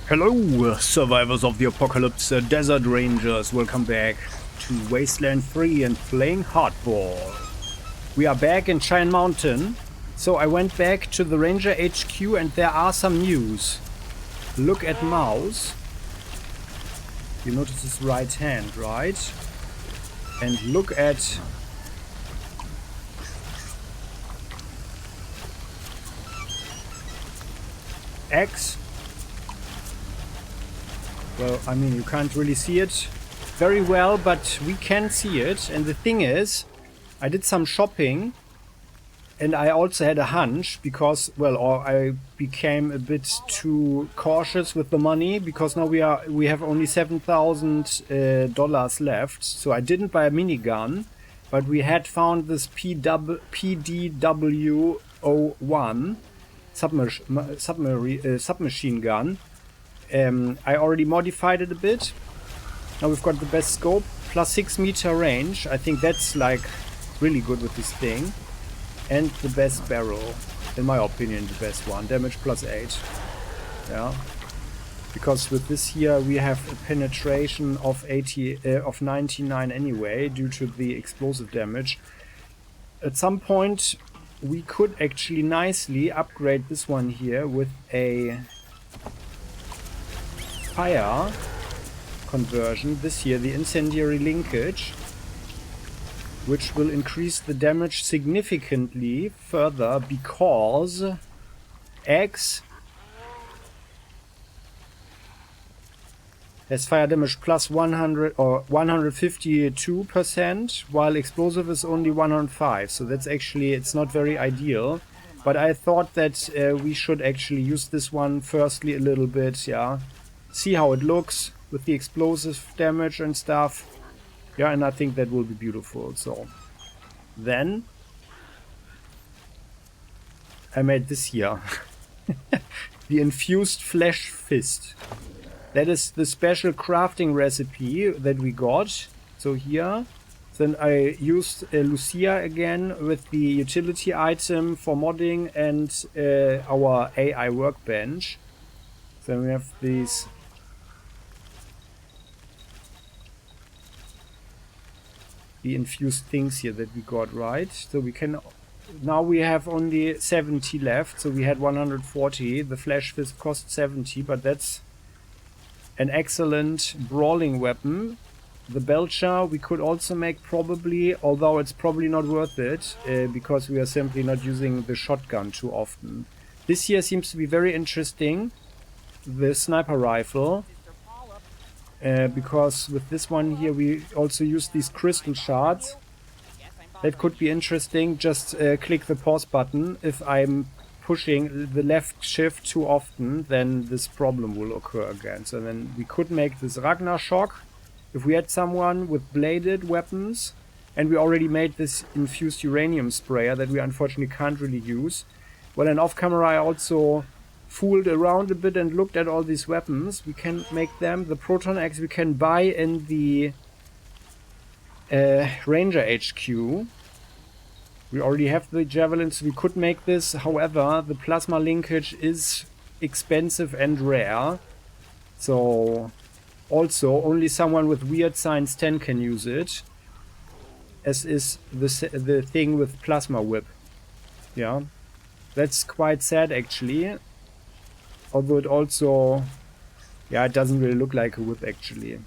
Hello, survivors of the apocalypse, desert rangers. Welcome back to Wasteland 3 and playing hardball. We are back in Cheyenne Mountain. So I went back to the ranger HQ and there are some news. Look at mouse. You notice his right hand, right? And look at X. Well, I mean, you can't really see it very well, but we can see it. And the thing is, I did some shopping and I also had a hunch because, well, or I became a bit too cautious with the money because now we have only $7,000 left. So I didn't buy a minigun, but we had found this PDW-01 submachine gun. I already modified it a bit. Now we've got the best scope, plus 6 meter range. I think that's like really good with this thing. And the best barrel, in my opinion, the best one. Damage plus 8. Yeah. Because with this here we have a penetration of 99 anyway, due to the explosive damage. At some point we could actually nicely upgrade this one here with a fire conversion. This here, the incendiary linkage, which will increase the damage significantly further because X has fire damage plus 100 or 152%, while explosive is only 105. So that's actually, it's not very ideal. But I thought that we should actually use this one firstly a little bit, yeah. See how it looks with the explosive damage and stuff. Yeah, and I think that will be beautiful. So then I made this here. The infused flesh fist. That is the special crafting recipe that we got. So here. Then I used Lucia again with the utility item for modding and our AI workbench. Then we have these the infused things here that we got, right? So we can, now we have only 70 left, so we had 140. The flash fist cost 70, but that's an excellent brawling weapon. The belcher we could also make probably, although it's probably not worth it because we are simply not using the shotgun too often. This here seems to be very interesting, the sniper rifle. Because with this one here we also use these crystal shards. That could be interesting. Just click the pause button. If I'm pushing the left shift too often, then this problem will occur again. So then we could make this Ragnar shock if we had someone with bladed weapons. And we already made this infused uranium sprayer that we unfortunately can't really use. Well, and off camera I also fooled around a bit and looked at all these weapons. We can make them. The proton axe we can buy in the Ranger HQ. We already have the javelins. We could make this. However, the plasma linkage is expensive and rare. So also only someone with weird science 10 can use it. As is the thing with plasma whip. Yeah. That's quite sad actually. Although it also, yeah, it doesn't really look like a whip actually.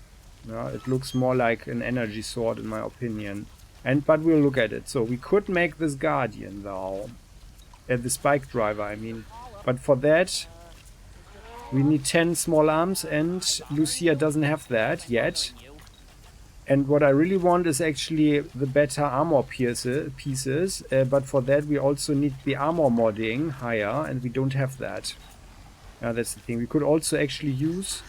Yeah, it looks more like an energy sword in my opinion. But we'll look at it. So we could make this guardian though. The spike driver I mean. But for that we need 10 small arms and Lucia doesn't have that yet. And what I really want is actually the better armor pieces. But for that we also need the armor modding higher and we don't have that. Yeah, that's the thing. We could also actually use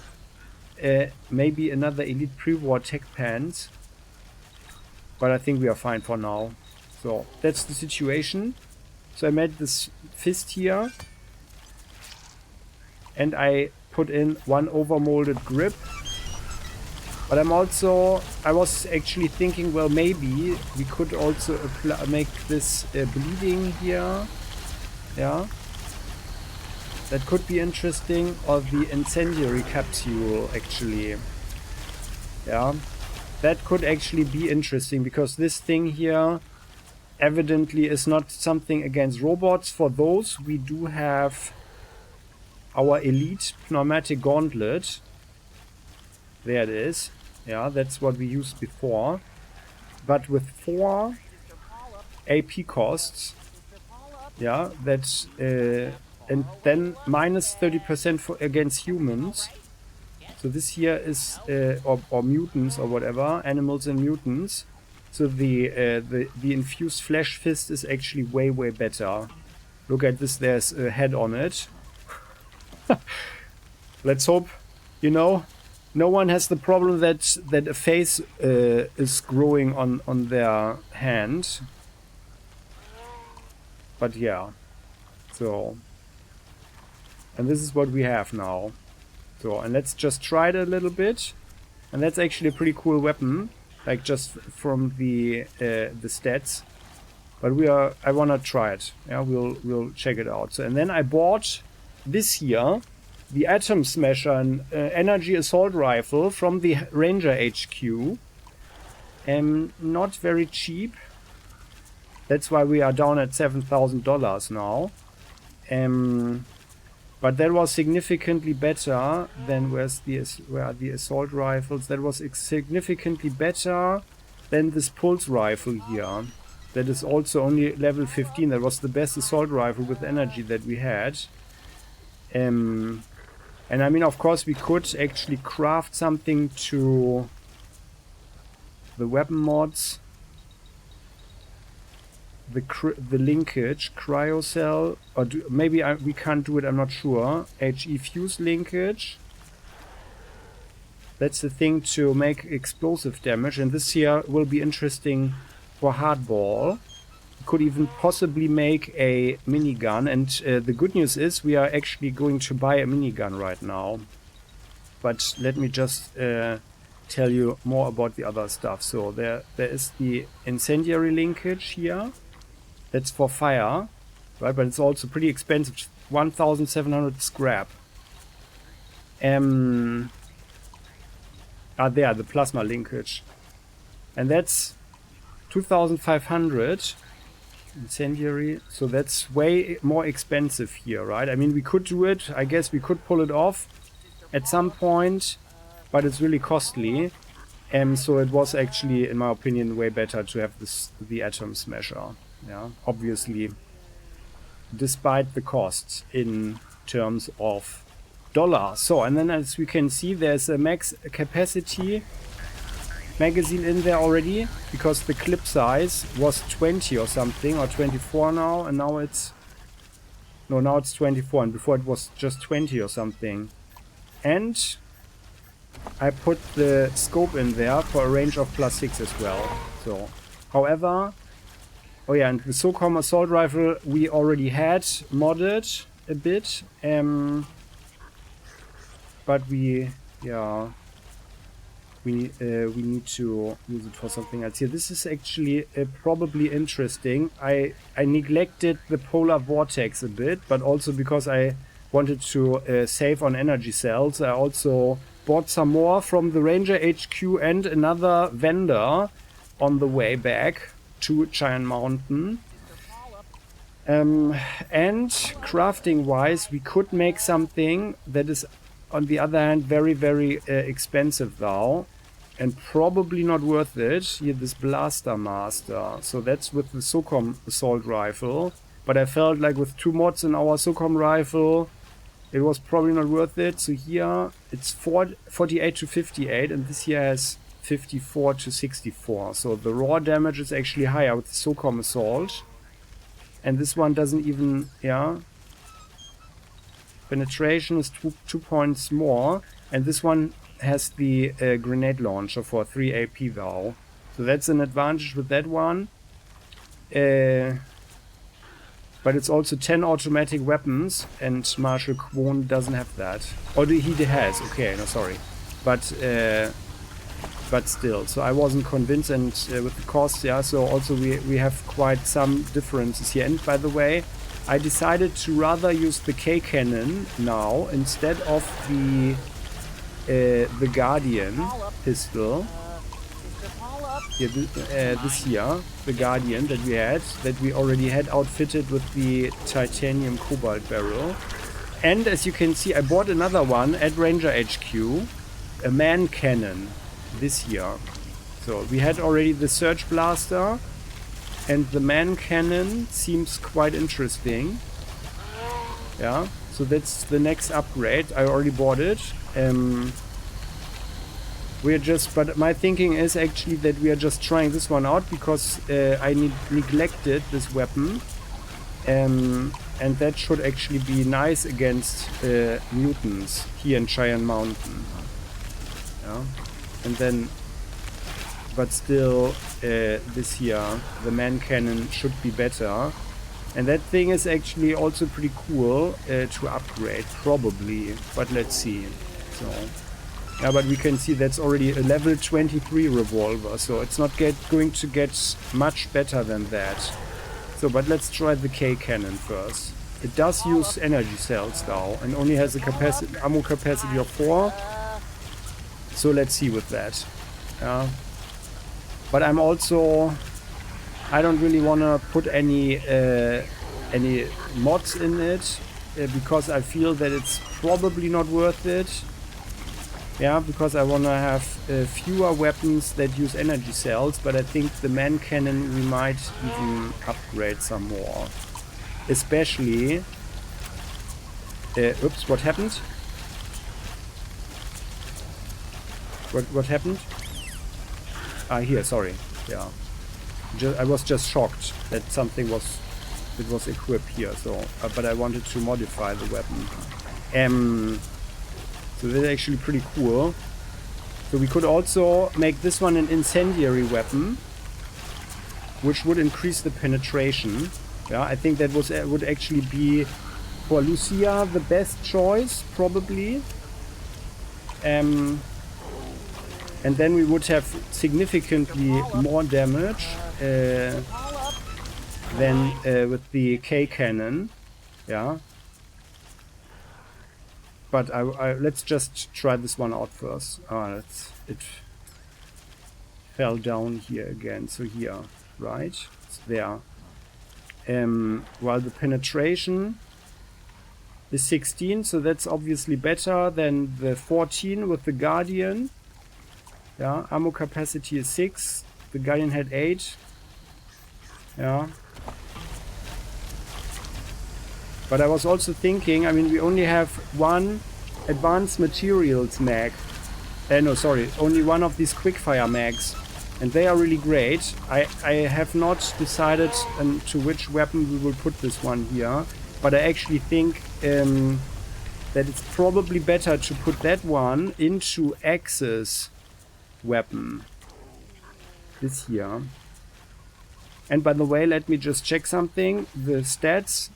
maybe another elite pre-war tech pants, but I think we are fine for now. So that's the situation. So I made this fist here and I put in one overmolded grip. But I was actually thinking, well, maybe we could also make this bleeding here. Yeah. That could be interesting. Or the incendiary capsule, actually. Yeah. That could actually be interesting, because this thing here evidently is not something against robots. For those, we do have our elite pneumatic gauntlet. There it is. Yeah, that's what we used before. But with 4 AP costs. Yeah, that's... and then minus 30% for against humans. So this here is... or mutants or whatever. Animals and mutants. So the infused flesh fist is actually way, way better. Look at this, there's a head on it. Let's hope, you know, no one has the problem that a face is growing on their hand. But yeah, so, and this is what we have now. So, and let's just try it a little bit. And that's actually a pretty cool weapon, like just from the stats. But I wanna try it. Yeah, we'll check it out. So, and then I bought this here, the Atom Smasher, an energy assault rifle from the Ranger HQ. Not very cheap. That's why we are down at $7,000 now. But that was significantly better than where are the assault rifles. That was significantly better than this pulse rifle here. That is also only level 15. That was the best assault rifle with energy that we had. And I mean, of course, we could actually craft something to the weapon mods. The linkage, cryocell, or maybe we can't do it, I'm not sure. HE fuse linkage. That's the thing to make explosive damage, and this here will be interesting for hardball. We could even possibly make a minigun, and the good news is we are actually going to buy a minigun right now. But let me just tell you more about the other stuff. So there is the incendiary linkage here. That's for fire, right? But it's also pretty expensive. 1,700 scrap. There, the plasma linkage. And that's 2,500 incendiary. So that's way more expensive here, right? I mean, we could do it. I guess we could pull it off at some point, but it's really costly. So it was actually, in my opinion, way better to have the Atom Smasher. Yeah, obviously, despite the costs in terms of dollars. So, and then as we can see, there's a max capacity magazine in there already, because the clip size was 20 or something, or 24 now, and now it's... No, now it's 24, and before it was just 20 or something. And I put the scope in there for a range of +6 as well. So, however... Oh yeah, and the SOCOM assault rifle we already had modded a bit, but we need to use it for something else here. This is actually probably interesting. I neglected the polar vortex a bit, but also because I wanted to save on energy cells, I also bought some more from the Ranger HQ and another vendor on the way back to Giant Mountain. And crafting wise, we could make something that is, on the other hand, very, very expensive now, and probably not worth it. Here, this Blaster Master. So that's with the SOCOM assault rifle, but I felt like with 2 mods in our SOCOM rifle, it was probably not worth it. So here it's 48 to 58, and this here has 54 to 64. So the raw damage is actually higher with the SOCOM assault. And this one doesn't even, yeah. Penetration is 2 points more. And this one has the grenade launcher for 3 AP though. So that's an advantage with that one. But it's also 10 automatic weapons, and Marshal Kwon doesn't have that. Or he has, okay, no, sorry. But still, so I wasn't convinced, and with the cost, yeah, so also we have quite some differences here. And by the way, I decided to rather use the K cannon now instead of the Guardian pistol. Here, this here, the Guardian that we already had outfitted with the titanium cobalt barrel. And as you can see, I bought another one at Ranger HQ, a man cannon this year. So we had already the Surge Blaster, and the man cannon seems quite interesting. Yeah, so that's the next upgrade. I already bought it. But my thinking is actually that we are just trying this one out because I neglected this weapon. And that should actually be nice against mutants here in Cheyenne Mountain. Yeah. And then, but still, this here, the man cannon should be better. And that thing is actually also pretty cool to upgrade, probably. But let's see. So, yeah, but we can see that's already a level 23 revolver, so it's not going to get much better than that. So, but let's try the K cannon first. It does use energy cells now and only has a ammo capacity of 4. So let's see with that. But I don't really want to put any mods in it because I feel that it's probably not worth it. Yeah, because I want to have fewer weapons that use energy cells, but I think the man cannon we might even upgrade some more. Especially... oops, what happened? What happened? Ah, here, sorry. Yeah. I was just shocked that something was equipped here, so... but I wanted to modify the weapon. So that's actually pretty cool. So we could also make this one an incendiary weapon, which would increase the penetration. Yeah, I think that would actually be for Lucia the best choice, probably. And then we would have significantly more damage than with the K cannon. Yeah. But let's just try this one out first. It fell down here again. So here, right? It's there. While the penetration is 16, so that's obviously better than the 14 with the Guardian. Yeah, ammo capacity is 6. The Guardian had 8. Yeah. But I was also thinking, I mean, we only have one advanced materials mag. No, sorry, only one of these quickfire mags. And they are really great. I have not decided to which weapon we will put this one here. But I actually think that it's probably better to put that one into Axe's weapon. This here. And by the way, let me just check something. The stats...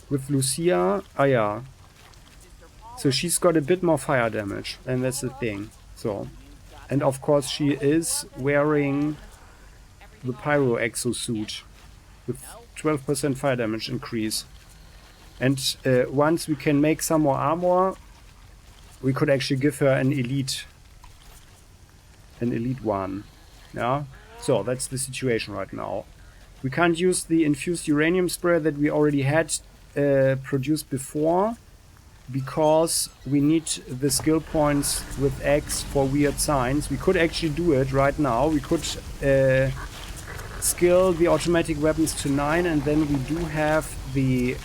with Lucia, yeah. So she's got a bit more fire damage, and that's the thing. So, and of course she is wearing the pyro exosuit with 12% fire damage increase. And once we can make some more armor, we could actually give her an elite one. Yeah. So that's the situation right now. We can't use the infused uranium spray that we already had produced before because we need the skill points with X for weird signs. We could actually do it right now. We could skill the automatic weapons to 9, and then we do have the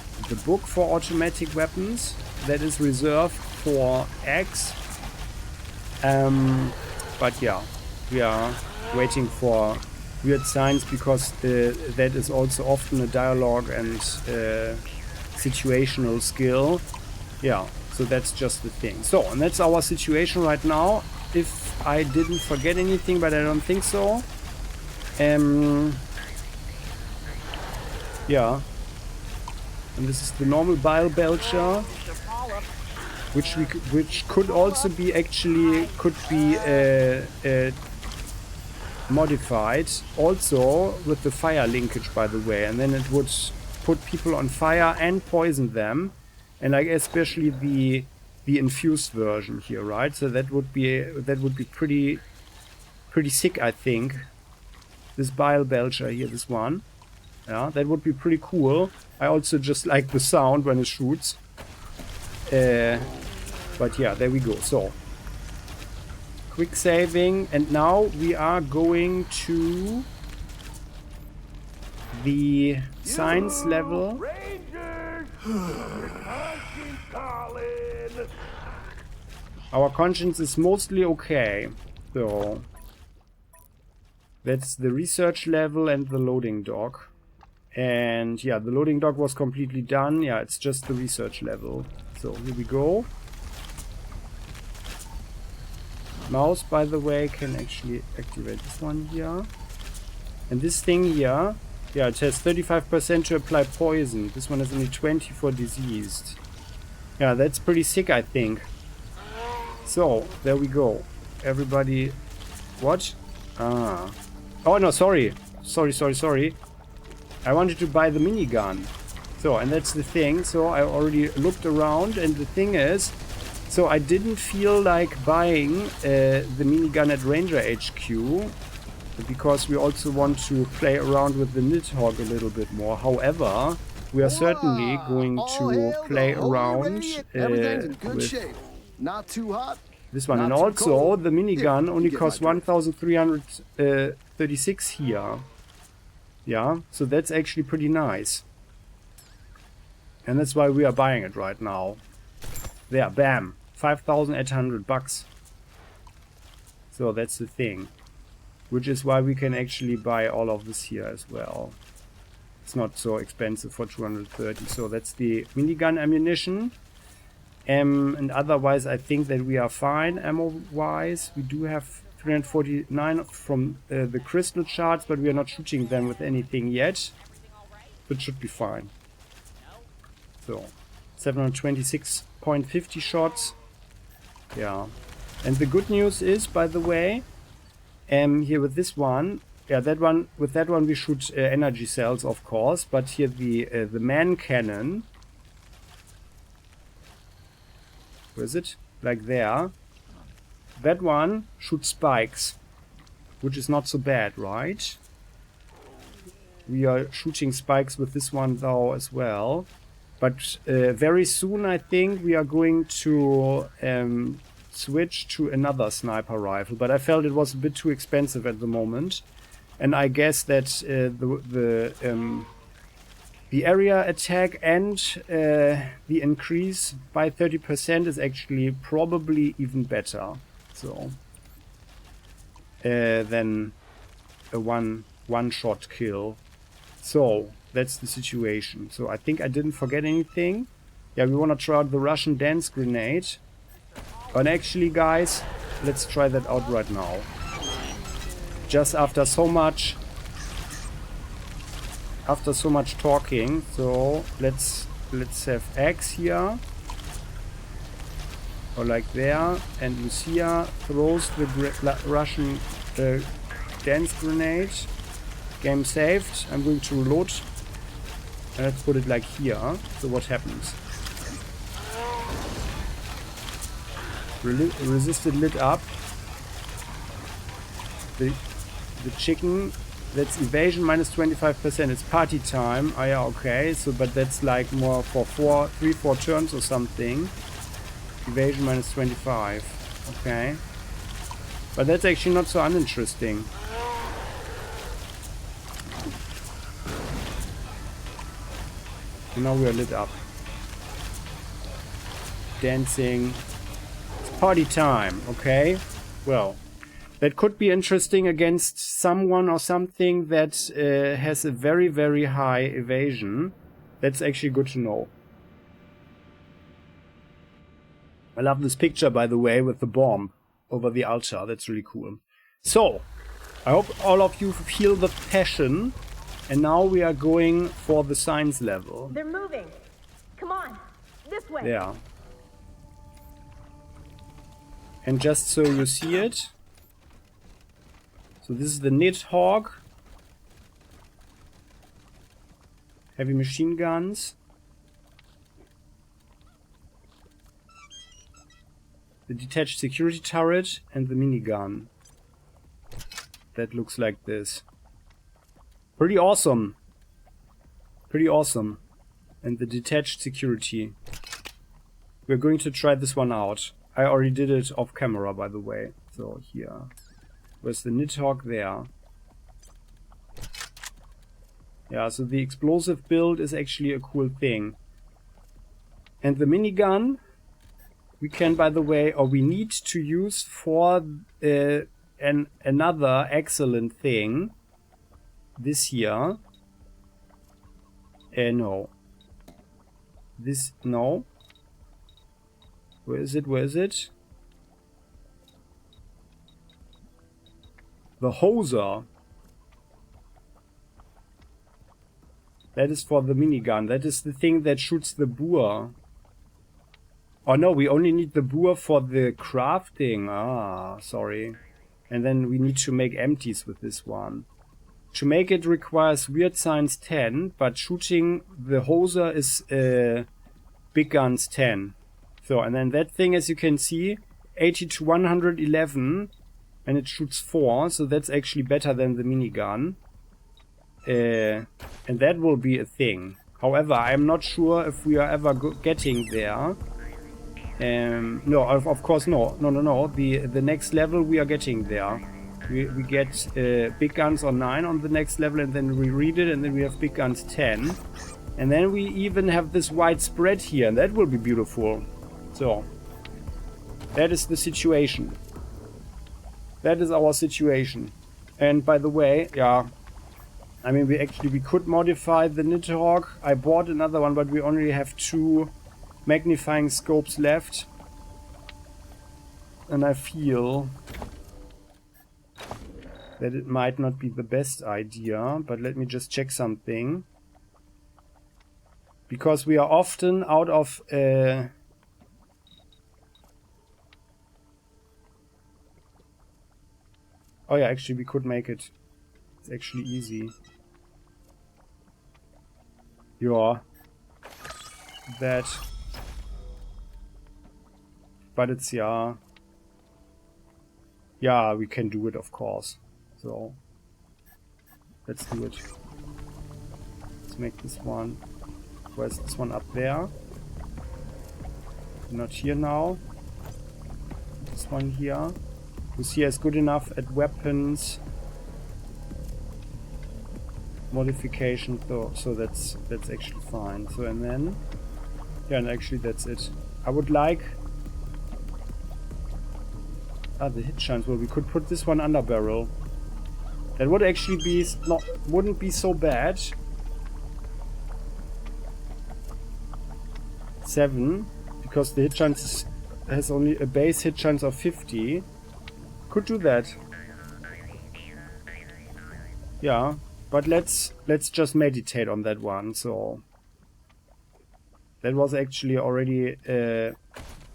book for automatic weapons that is reserved for X. But yeah, we are waiting for weird signs because that is also often a dialogue and situational skill. Yeah, so that's just the thing. So, and that's our situation right now. If I didn't forget anything, but I don't think so. Yeah. And this is the normal bile belcher, which could also be modified also with the fire linkage, by the way, and then it would put people on fire and poison them, and like especially the infused version here, right? So that would be pretty sick, I think. This bile belcher here, this one. Yeah, that would be pretty cool. I also just like the sound when it shoots. But yeah, there we go. So, quick saving, and now we are going to the science level. Our conscience is mostly okay, so that's the research level and the loading dock. And yeah, the loading dock was completely done. Yeah, it's just the research level. So here we go. Mouse, by the way, can actually activate this one here. And this thing here, yeah, it has 35% to apply poison. This one has only 20 for diseased. Yeah, that's pretty sick, I think. So, there we go. Everybody... What? Ah. Oh, no, sorry. Sorry. I wanted to buy the minigun. So, and that's the thing. So, I already looked around, and the thing is... So, I didn't feel like buying the minigun at Ranger HQ, because we also want to play around with the Nidhogg a little bit more. However, we are certainly going to play around with not too hot, this one. And also, the minigun only costs 1,336 here. Yeah, so that's actually pretty nice. And that's why we are buying it right now. There, bam, 5,800 bucks. So that's the thing. Which is why we can actually buy all of this here as well. It's not so expensive for 230. So that's the minigun ammunition. And otherwise I think that we are fine ammo-wise. We do have 349 from the crystal shards, but we are not shooting them with anything yet. But should be fine. So, 726.50 shots. Yeah. And the good news is, by the way, here with this one, yeah, with that one we shoot energy cells, of course, but here the man cannon, where is it? Like there. That one shoots spikes, which is not so bad, right? We are shooting spikes with this one though as well, but very soon I think we are going to switch to another sniper rifle, but I felt it was a bit too expensive at the moment, and I guess that the area attack and the increase by 30% is actually probably even better. So than a one-shot kill. So that's the situation. So I think I didn't forget anything. Yeah, we want to try out the Russian dance grenade. And actually, guys, let's try that out right now. Just after so much talking, so let's have X here, or like there, and Lucia throws the Russian dance grenade. Game saved. I'm going to reload, and let's put it like here. So what happens? Resisted lit up. The chicken, that's evasion minus 25%. It's party time. Oh yeah, okay. So, but that's like more for 3-4 turns or something. Evasion minus 25. Okay. But that's actually not so uninteresting. And now we are lit up. Dancing. It's party time, okay? Well, that could be interesting against someone or something that has a very, very high evasion. That's actually good to know. I love this picture, by the way, with the bomb over the altar. That's really cool. So, I hope all of you feel the passion. And now we are going for the science level. They're moving. Come on, this way. Yeah. And just so you see it. So this is the Nidhogg. Heavy machine guns. The detached security turret and the minigun. That looks like this. Pretty awesome. Pretty awesome. And the detached security. We're going to try this one out. I already did it off camera, by the way. So here. Where's the Nidhogg? There. Yeah, so the explosive build is actually a cool thing. And the minigun, we can, by the way, or we need to use for another excellent thing this year. No. This, no. Where is it? Where is it? The hoser. That is for the minigun. That is the thing that shoots the boar. Oh no, we only need the boar for the crafting. Ah, sorry. And then we need to make empties with this one. To make it requires weird science 10, but shooting the hoser is big guns 10. So, and then that thing, as you can see, 80 to 111, and it shoots 4, so that's actually better than the minigun. And that will be a thing. However, I'm not sure if we are ever getting there. No, of course no. No. The next level we are getting there. We get big guns on 9 on the next level, and then we read it, and then we have big guns 10. And then we even have this wide spread here, and that will be beautiful. So, that is the situation. That is our situation. And by the way, yeah, I mean, we could modify the Nidhogg. I bought another one, but we only have 2 magnifying scopes left. And I feel that it might not be the best idea, but let me just check something. Because we are often out of... Oh yeah, actually we could make it. It's actually easy. Yeah. That. But it's, yeah. Yeah, we can do it, of course. So, let's do it. Let's make this one. Where's this one? Up there? Not here now. This one here. This here is good enough at weapons modification, so that's actually fine. So, and then, yeah, and actually that's it. I would like the hit chance. Well, we could put this one under barrel. That would actually be wouldn't be so bad. 7, because the hit chance has only a base hit chance of 50. Could do that. Yeah, but let's just meditate on that one. So that was actually already a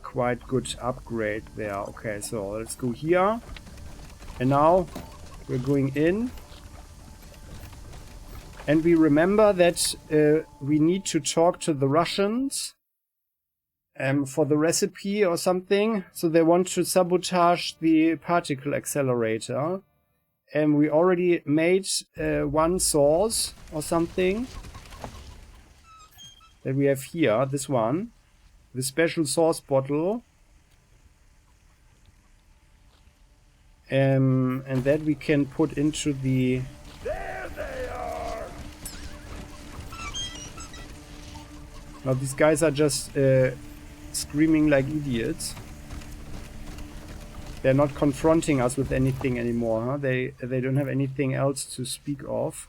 quite good upgrade there. Okay, so let's go here. And now we're going in. And we remember that we need to talk to the Russians for the recipe or something. So they want to sabotage the particle accelerator. And we already made one source or something that we have here, this one. The special source bottle. And that we can put into the... There they are! Now these guys are just screaming like idiots. They're not confronting us with anything anymore, huh? They don't have anything else to speak of.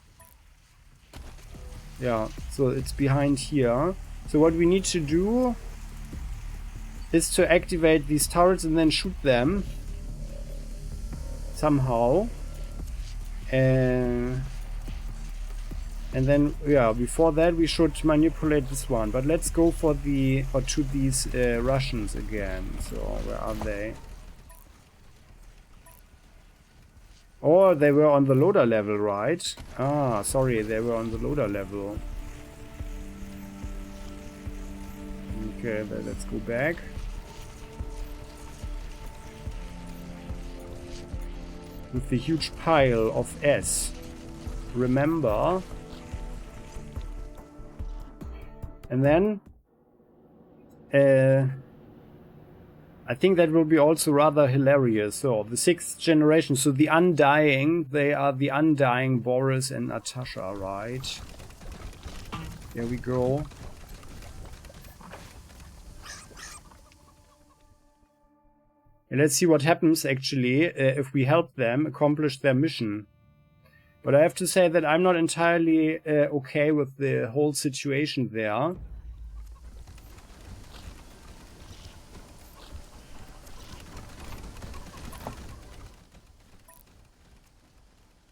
Yeah, so it's behind here. So what we need to do is to activate these turrets and then shoot them somehow. And then, yeah, before that we should manipulate this one. But let's go for to these Russians again. So where are they? Oh, they were on the loader level, right? Ah, sorry, they were on the loader level. Okay, let's go back. With the huge pile of S. Remember. And then I think that will be also rather hilarious. So the 6th generation, so the Undying, they are the Undying Boris and Natasha, right? There we go. And let's see what happens actually if we help them accomplish their mission. But I have to say that I'm not entirely okay with the whole situation there.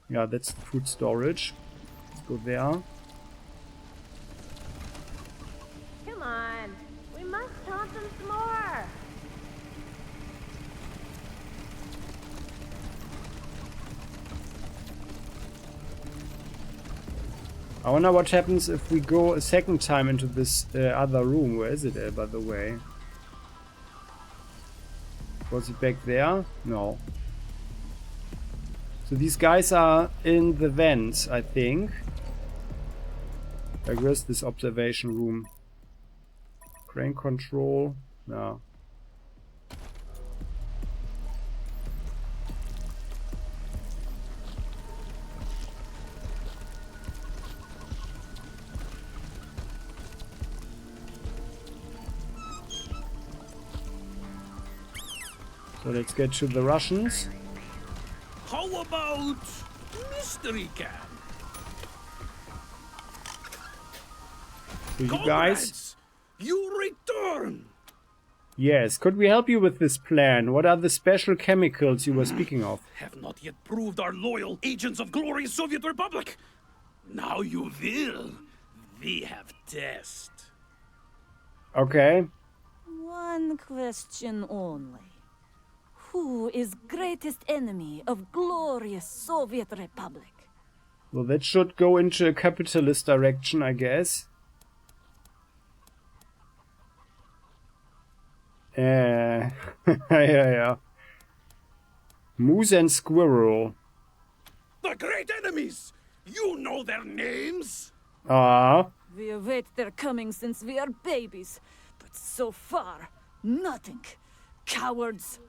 Yeah, that's the food storage. Let's go there. Come on. We must taunt them some more. I wonder what happens if we go a second time into this other room. Where is it, by the way? Was it back there? No. So these guys are in the vents, I think. Like, where's this observation room? Crane control? No. So let's get to the Russians. How about mystery camp? So you guys... Comrades, you return! Yes, could we help you with this plan? What are the special chemicals you were speaking of? Have not yet proved our loyal agents of glorious Soviet Republic. Now you will. We have test. Okay. One question only. Who is greatest enemy of glorious Soviet Republic? Well, that should go into a capitalist direction, I guess. Yeah. Moose and squirrel. The great enemies! You know their names? We await their coming since we are babies, but so far, nothing. Cowards.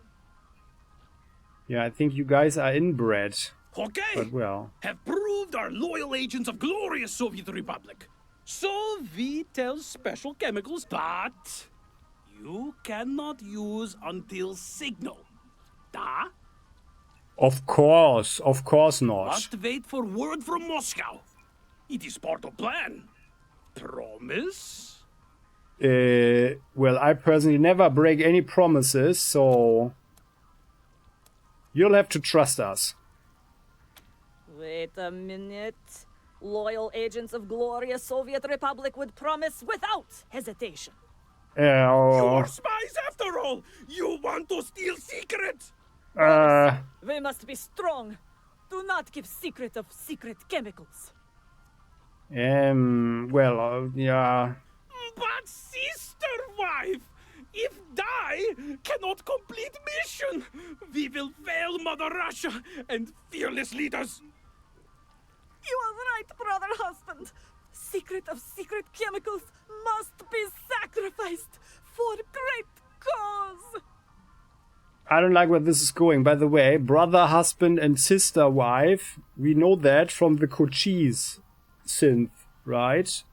Yeah, I think you guys are inbred. Okay. But well. Have proved our loyal agents of glorious Soviet Republic. So we tell special chemicals, but you cannot use until signal. Da? Of course not. Must wait for word from Moscow. It is part of plan. Promise? Well, I personally never break any promises, so you'll have to trust us. Wait a minute. Loyal agents of glorious Soviet Republic would promise without hesitation. You are spies after all! You want to steal secrets! We must be strong. Do not give secret of secret chemicals. Well, yeah. But sister wife, if die cannot complete mission, we will fail Mother Russia and fearless leaders. You are right, brother husband. Secret of secret chemicals must be sacrificed for great cause. I don't like where this is going. By the way, brother, husband, and sister wife, we know that from the Cochise synth, right?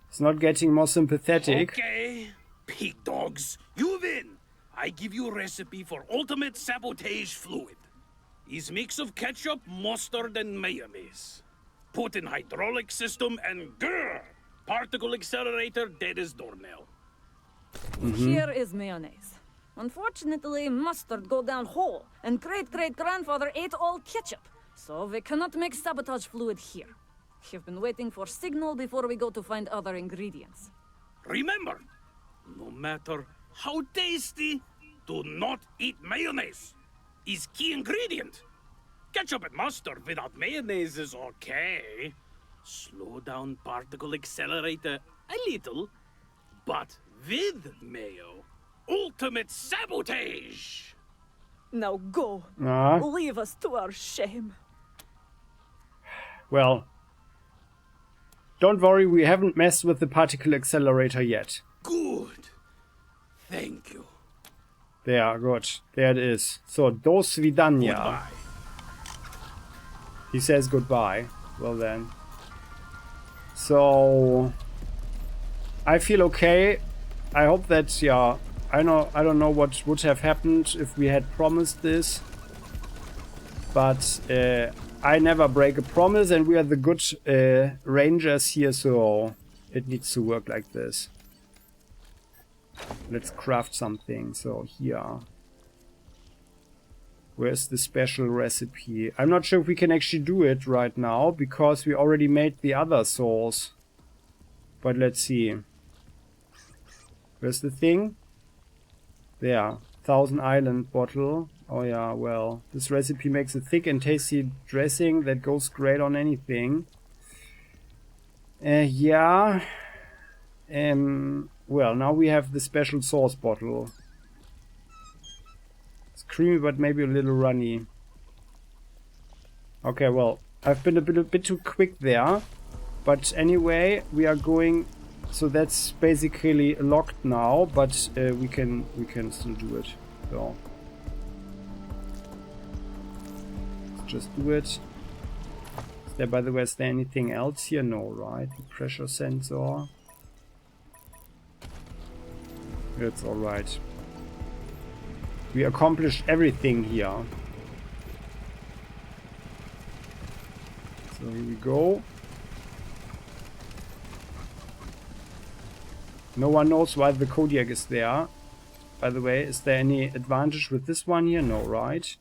It's not getting more sympathetic. Okay, pig dogs, you win. I give you a recipe for ultimate sabotage fluid. Is mix of ketchup, mustard, and mayonnaise. Put in hydraulic system and grrr, particle accelerator dead as doornail. Here is mayonnaise. Unfortunately, mustard go down whole, and great-great-grandfather ate all ketchup, so we cannot make sabotage fluid here. We've been waiting for signal before we go to find other ingredients. Remember, no matter how tasty, do not eat mayonnaise. Is key ingredient. Ketchup and mustard without mayonnaise is okay. Slow down particle accelerator a little, but With mayo. Ultimate sabotage! Now go. Ah, Leave us to our shame. well. Don't worry, we haven't messed with the particle accelerator yet. Good. Thank you. There, good. There it is. So, do svidania. Goodbye. He says goodbye. Well then. So, I feel okay. I hope that, yeah, I don't know what would have happened if we had promised this. But I never break a promise, and we are the good rangers here, so it needs to work like this. Let's craft something. So here. Where's the special recipe? I'm not sure if we can actually do it right now, because we already made the other sauce. But let's see. Where's the thing? There. 1000 Island bottle. Oh yeah, well. This recipe makes a thick and tasty dressing that goes great on anything. Yeah. Well, now we have the special sauce bottle. It's creamy, but maybe a little runny. Okay, well, I've been a bit too quick there. But anyway, we are going... So that's basically locked now, but we can still do it. So let's just do it. Is there, by the way, is there anything else here? No, right? The pressure sensor. It's all right. We accomplished everything here. So here we go. No one knows why the Kodiak is there. By the way, is there any advantage with this one here? No, right?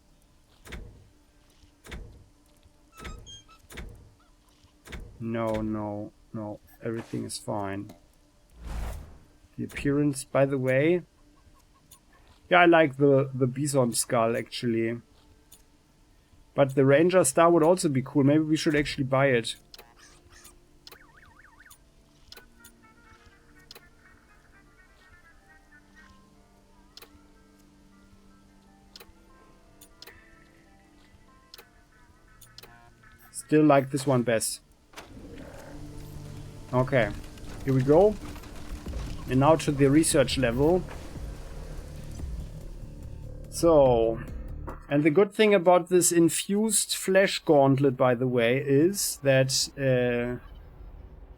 No. Everything is fine. The appearance, by the way. Yeah, I like the bison skull, actually. But the Ranger Star would also be cool. Maybe we should actually buy it. Still like this one best. Okay, here we go. And now to the research level. So, and the good thing about this infused flesh gauntlet, by the way, is that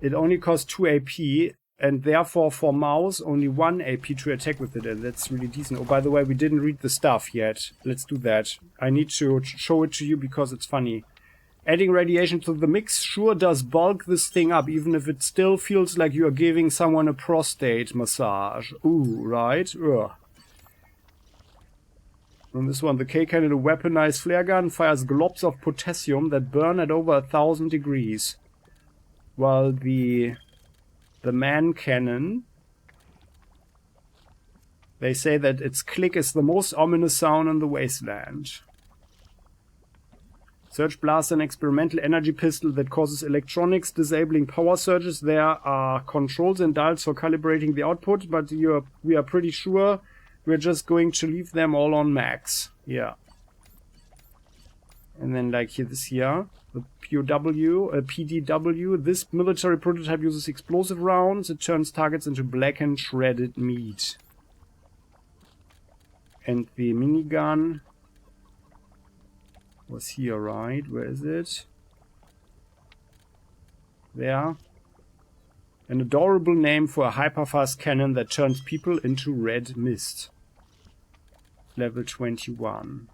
it only costs 2 AP, and therefore for mouse only 1 AP to attack with it, and that's really decent. Oh, by the way, we didn't read the stuff yet. Let's do that. I need to show it to you because it's funny. Adding radiation to the mix sure does bulk this thing up, even if it still feels like you are giving someone a prostate massage. Ooh, right? Ugh. And this one, the K-Cannon, a weaponized flare gun, fires globs of potassium that burn at over 1000 degrees. While the man cannon, they say that its click is the most ominous sound in the Wasteland. Surge Blaster, an experimental energy pistol that causes electronics, disabling power surges. There are controls and dials for calibrating the output, but we are pretty sure we're just going to leave them all on max. Yeah. And then like here, this here, the PDW. This military prototype uses explosive rounds. It turns targets into blackened, shredded meat. And the minigun was here, right? Where is it? There. An adorable name for a hyperfast cannon that turns people into red mist. Level 21.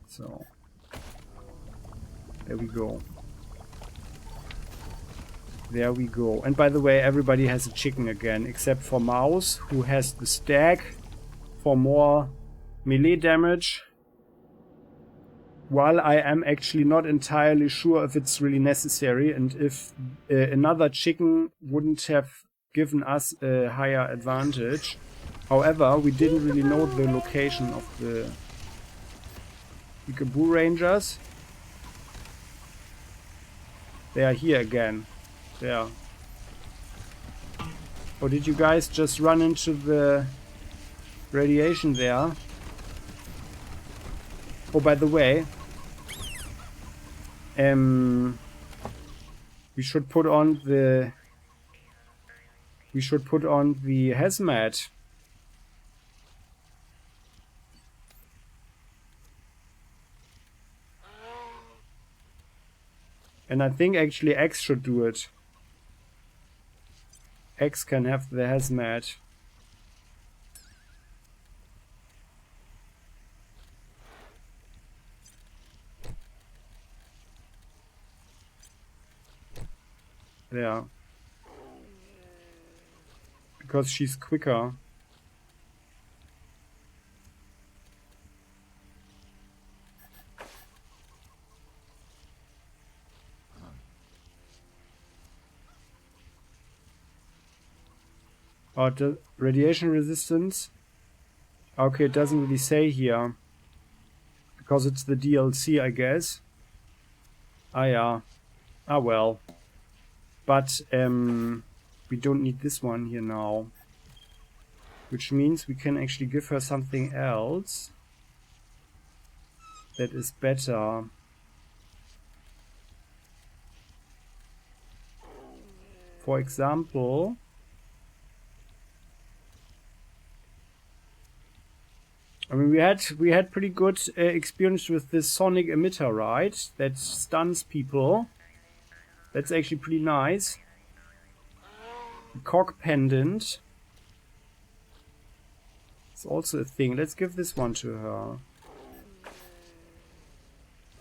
So, there we go. There we go. And by the way, everybody has a chicken again, except for Mouse, who has the stack for more melee damage. While I am actually not entirely sure if it's really necessary, and if another chicken wouldn't have given us a higher advantage. However, we didn't really know the location of the Peekaboo Rangers. They are here again. There. Or did you guys just run into the radiation there? Oh, by the way, we should put on the hazmat. And I think actually X should do it. X can have the hazmat. There. Because she's quicker. The radiation resistance. Okay, it doesn't really say here. Because it's the DLC, I guess. Ah, yeah. Ah, well. But, we don't need this one here now. Which means we can actually give her something else that is better. For example... I mean, we had pretty good experience with this sonic emitter, right? That stuns people. That's actually pretty nice. The cock pendant. It's also a thing. Let's give this one to her.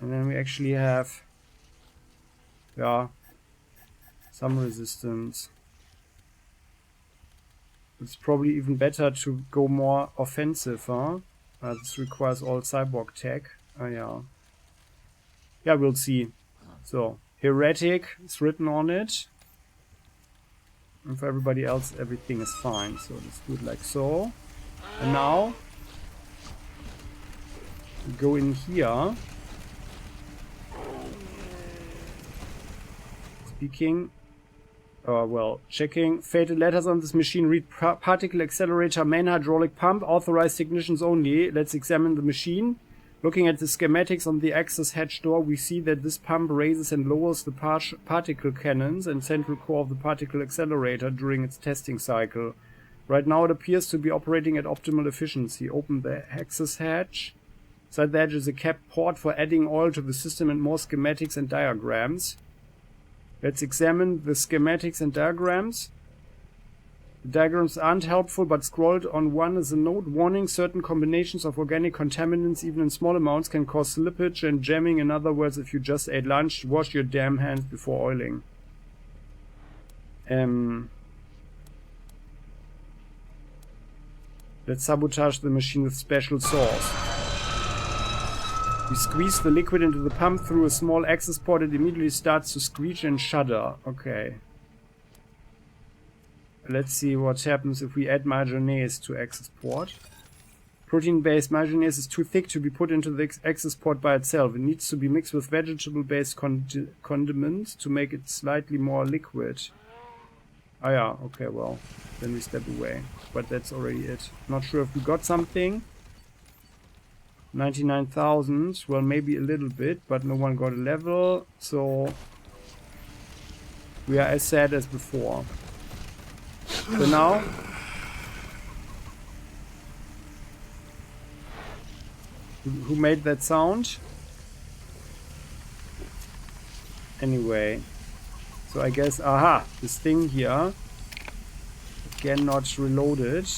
And then we actually have, yeah, some resistance. It's probably even better to go more offensive, huh? This requires all cyborg tech. Oh, yeah. Yeah, we'll see. So, heretic is written on it. And for everybody else, everything is fine. So, let's do it like so. And now, we go in here. Speaking. Checking. Fatal letters on this machine read particle accelerator, main hydraulic pump, authorized technicians only. Let's examine the machine. Looking at the schematics on the access hatch door, we see that this pump raises and lowers the particle cannons and central core of the particle accelerator during its testing cycle. Right now it appears to be operating at optimal efficiency. Open the access hatch. Inside the hatch is a capped port for adding oil to the system and more schematics and diagrams. Let's examine the schematics and diagrams. The diagrams aren't helpful, but scrolled on one is a note warning certain combinations of organic contaminants, even in small amounts, can cause slippage and jamming. In other words, if you just ate lunch, wash your damn hands before oiling. Let's sabotage the machine with special sauce. We squeeze the liquid into the pump through a small access port. It immediately starts to screech and shudder. Okay. Let's see what happens if we add mayonnaise to access port. Protein-based mayonnaise is too thick to be put into the access port by itself. It needs to be mixed with vegetable-based condiments to make it slightly more liquid. Ah yeah, okay, well, then we step away. But that's already it. Not sure if we got something. 99,000, well, maybe a little bit, but no one got a level, so we are as sad as before. So now, who made that sound? Anyway, so I guess, aha, this thing here, again not reloaded,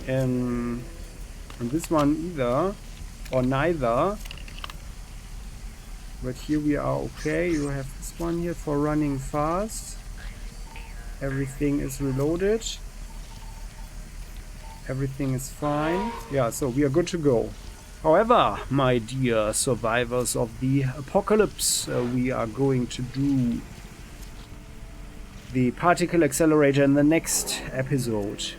and this one either. Or neither. But here we are okay. You have this one here for running fast. Everything is reloaded. Everything is fine. Yeah, so we are good to go. However, my dear survivors of the apocalypse, we are going to do the particle accelerator in the next episode.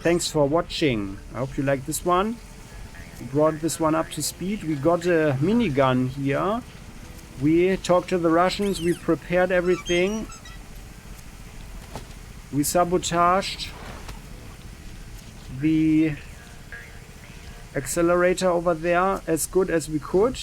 Thanks for watching. I hope you liked this one. Brought this one up to speed. We got a minigun here. We talked to the Russians. We prepared everything. We sabotaged. the accelerator over there as good as we could.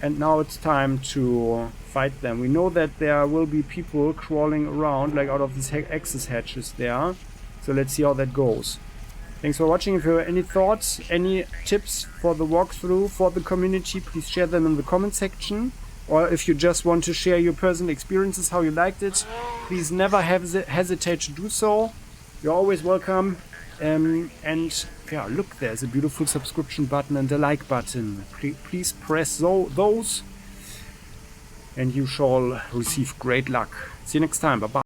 And now it's time to fight them. We know that there will be people crawling around, like out of these access hatches there. So let's see how that goes. Thanks for watching. If you have any thoughts, any tips for the walkthrough for the community, please share them in the comment section. Or if you just want to share your personal experiences, how you liked it, please never hesitate to do so. You're always welcome. And yeah, look, there's a beautiful subscription button and a like button. Please press those and you shall receive great luck. See you next time. Bye-bye.